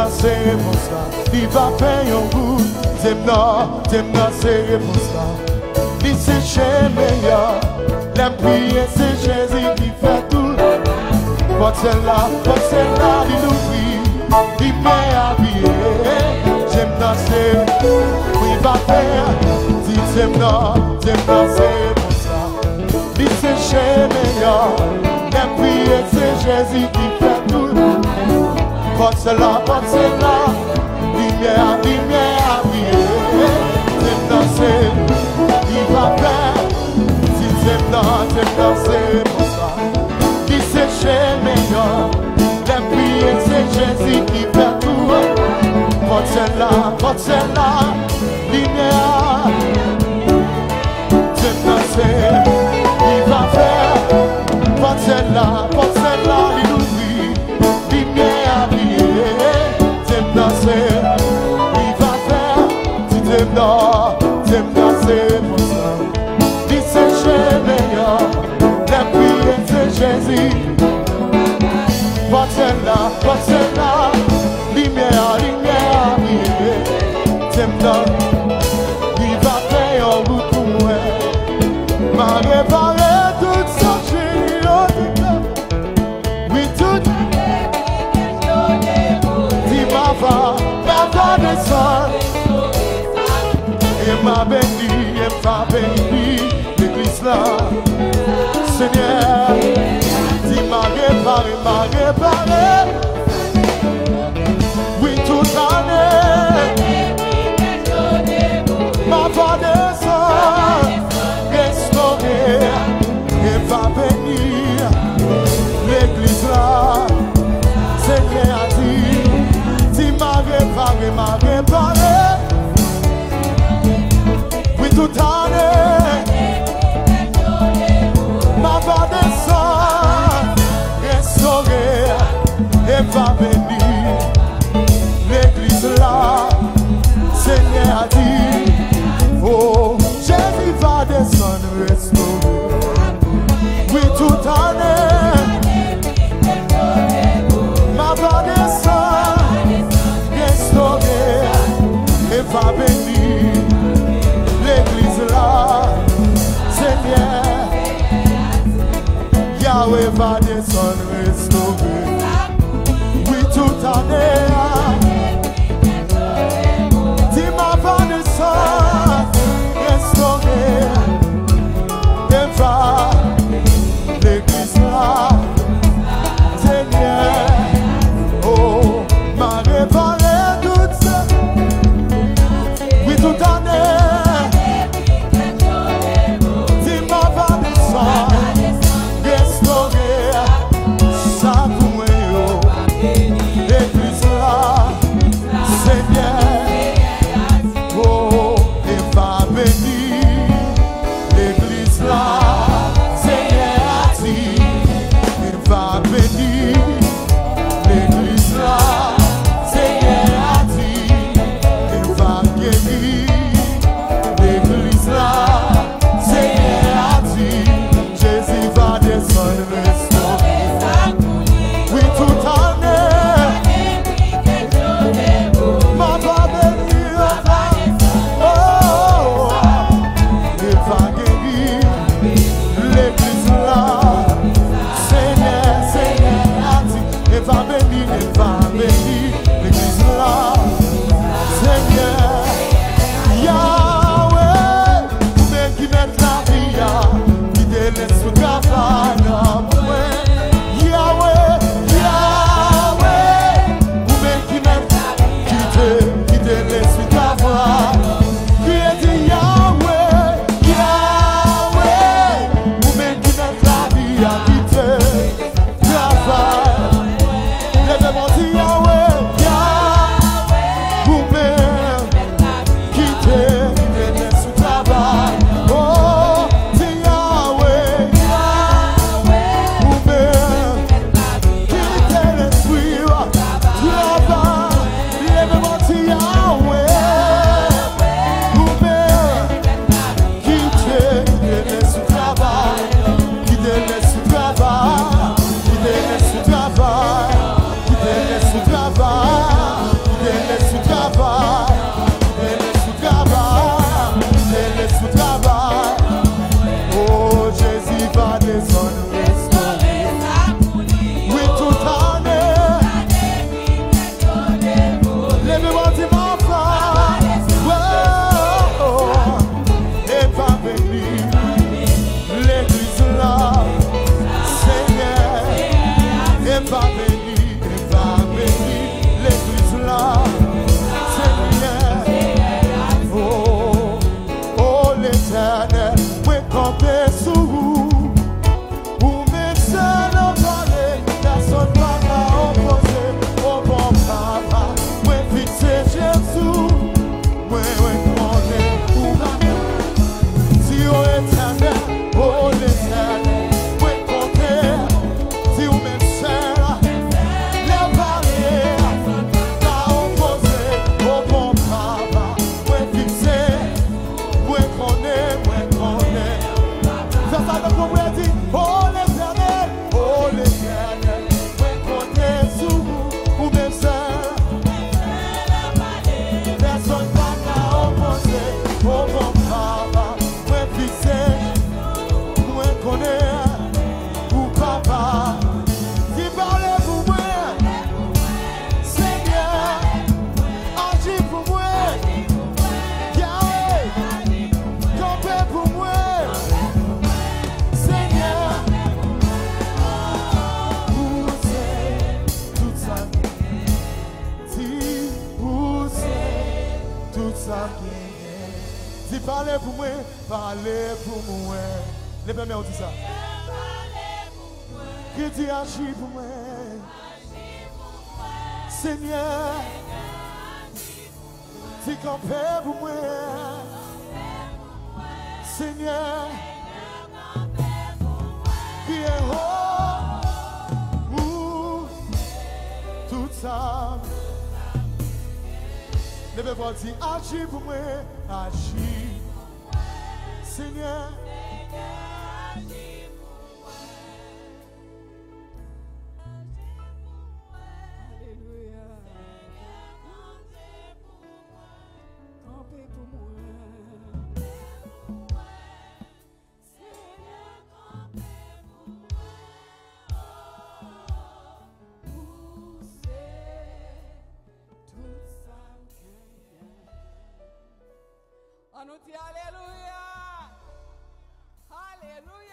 c'est pour ça. Il va payer un goût. T'aimes c'est pour ça. Il c'est chez meilleur. La prière, c'est Jésus qui fait tout. Pour celle-là, il oublie. Il m'est habillé. J'aime danser. Oui, va faire. Si t'aimes c'est pour ça. Il c'est chez meilleur. La prière, c'est Jésus qui fait tout. Pour celle-là, lumière, habillé. J'aime danser, il va faire. Si j'aime danser pour ça. Il c'est chez meilleur. La prière, c'est Jésus qui fait tout. Pour celle-là, lumière. J'aime danser, il va faire. Pour celle-là, il oublie. Lumière habillé. J'aime danser, il va faire. Si j'aime danser pour ça. Il c'est chez meilleur. La prière, c'est Jésus. Pour celle-là, lumière habillé. J'aime danser, il va faire un bout pour moi. M'a réparé toute sa génie. Oui, tout. Dis ma va descendre. Et m'a béni, l'église là. Seigneur, dis m'a réparé. Oui, toute année. Ma va descendre. Restaurer. Et va bénir l'église là. Seigneur a dit, dis m'a réparé. Oui, toute année, ma va descendre, restaurer et va bénir l'église là. Seigneur a dit, oh, Jésus va descendre, restaurer. Oui, toute année, ma va descendre, restaurer et va bénir l'église là. Seigneur, Yahweh va descendre, restaurer. Oui, toute année, dis ma va descendre, restaurer et va l'église là. Seigneur, oh, m'a réparé toute ça. Oui, toute année, dis ma va descendre, restaurer ça pour moi. gagné. Dis parlez pour moi, parlez pour moi. Les premiers on dit ça. Qui dit agis pour moi? Seigneur, dis campez pour moi. Seigneur, qui est haut, tout ça. Levez vous dire, agis pour moi, agis. Seigneur, Alléluia. Campez pour moi. On nous dit Alléluia. Alléluia.